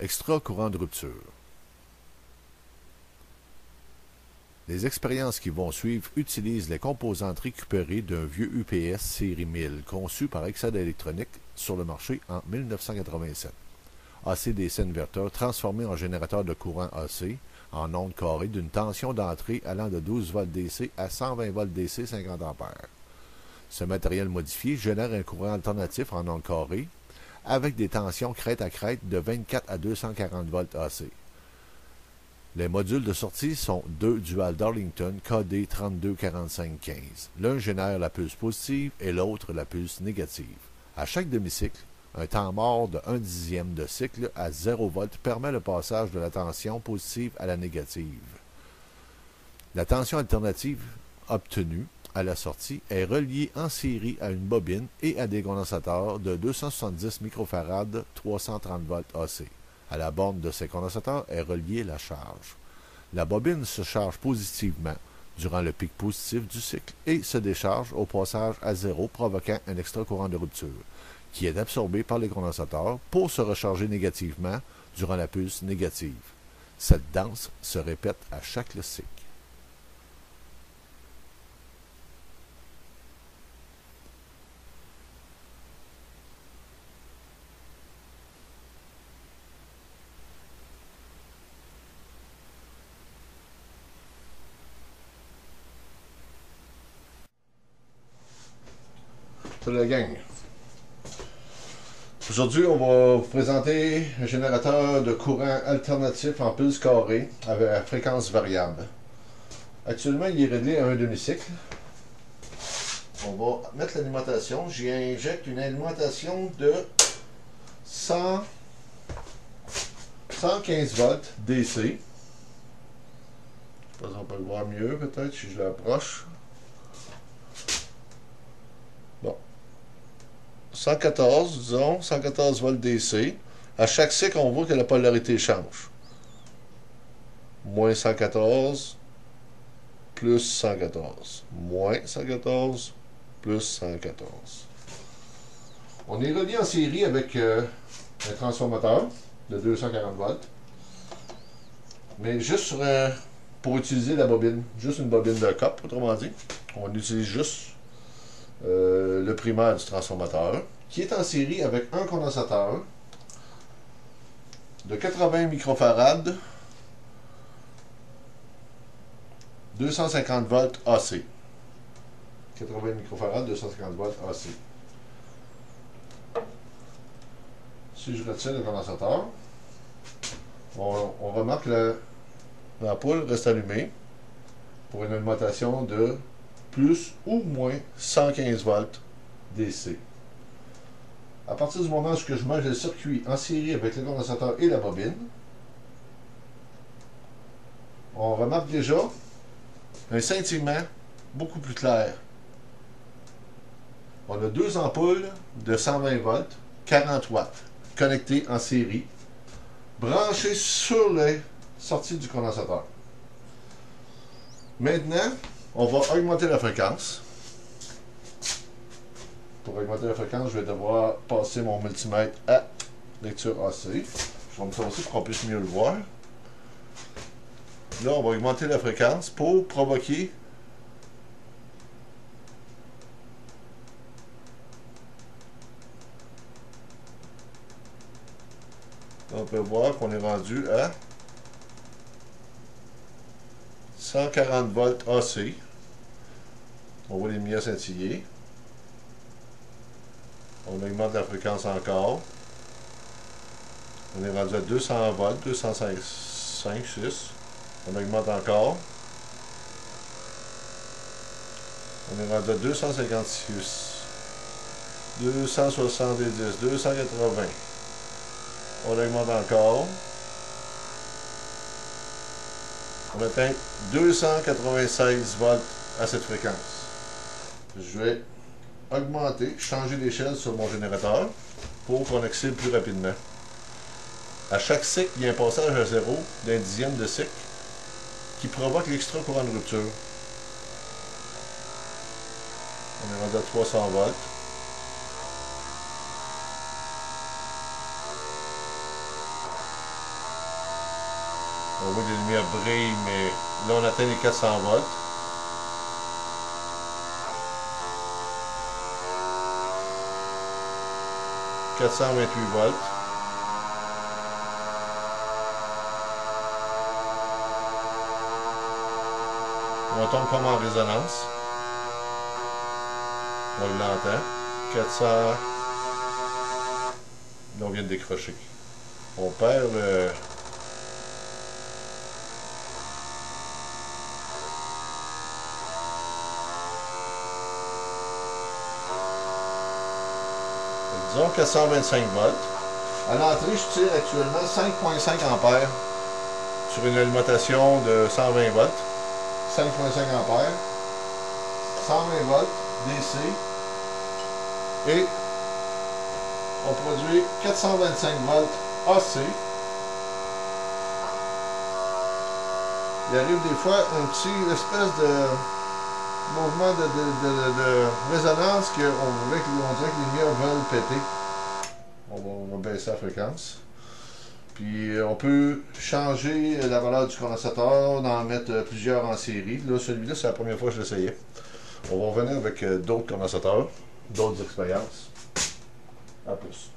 Extra courant de rupture. Les expériences qui vont suivre utilisent les composantes récupérées d'un vieux UPS série 1000 conçu par Exad Electronic sur le marché en 1987. AC/DC inverteur transformé en générateur de courant AC en ondes carrées d'une tension d'entrée allant de 12 volts DC à 120 volts DC 50 ampères. Ce matériel modifié génère un courant alternatif en ondes carrées avec des tensions crête à crête de 24 à 240 volts AC. Les modules de sortie sont deux dual Darlington KD 324515. L'un génère la pulse positive et l'autre la pulse négative. À chaque demi-cycle, un temps mort de 1/10 de cycle à 0 volts permet le passage de la tension positive à la négative. La tension alternative obtenue à la sortie est reliée en série à une bobine et à des condensateurs de 270 microfarad 330 volts AC. À la borne de ces condensateurs est reliée la charge. La bobine se charge positivement durant le pic positif du cycle et se décharge au passage à zéro, provoquant un extra courant de rupture, qui est absorbé par les condensateurs pour se recharger négativement durant la pulse négative. Cette danse se répète à chaque cycle. Salut la gang. Aujourd'hui, on va vous présenter un générateur de courant alternatif en pulse carrée avec fréquence variable. Actuellement, il est réglé à un demi-cycle. On va mettre l'alimentation. J'y injecte une alimentation de 115 volts DC. Je sais pas si on peut le voir mieux peut-être si je l'approche. Bon. 114, disons, 114 volts DC. À chaque cycle, on voit que la polarité change. Moins 114, plus 114. Moins 114, plus 114. On est relié en série avec un transformateur de 240 volts. Mais juste pour utiliser la bobine. Juste une bobine de COP, autrement dit. On utilise juste le primaire du transformateur, qui est en série avec un condensateur de 80 microfarad 250 volts AC. 80 microfarad 250 volts AC. Si je retire le condensateur, on remarque que l'ampoule reste allumée pour une alimentation de plus ou moins 115 volts DC. À partir du moment où je mets le circuit en série avec le condensateur et la bobine, on remarque déjà un scintillement beaucoup plus clair. On a deux ampoules de 120 volts, 40 watts, connectées en série, branchées sur les sorties du condensateur. Maintenant, on va augmenter la fréquence. Pour augmenter la fréquence, je vais devoir passer mon multimètre à lecture AC. Je vais me faire aussi pour qu'on puisse mieux le voir. Là, on va augmenter la fréquence pour provoquer on peut voir qu'on est rendu à 140 volts AC. On voit les lumières scintiller. On augmente la fréquence encore. On est rendu à 200 volts, 205, 6. On augmente encore. On est rendu à 256, 270, 280. On augmente encore. On atteint 296 volts à cette fréquence. Je vais augmenter, changer d'échelle sur mon générateur pour qu'on accède plus rapidement. À chaque cycle, il y a un passage à zéro d'un dixième de cycle qui provoque l'extra courant de rupture. On est rendu à 300 volts. On voit que les lumières brillent, mais là on atteint les 400 volts. « 428 volts. On tombe comme en résonance. On l'entend. 400. Là, on vient de décrocher. On perd le... Disons 425 volts. À l'entrée, je tire actuellement 5,5 ampères sur une alimentation de 120 volts. 5,5 ampères. 120 volts DC. Et on produit 425 volts AC. Il arrive des fois un petit espèce de mouvement de résonance qu'on dirait que les lumières veulent péter. On va baisser la fréquence. Puis on peut changer la valeur du condensateur, en mettre plusieurs en série. Là, celui-là, c'est la première fois que je l'essayais. On va revenir avec d'autres condensateurs, d'autres expériences. À plus.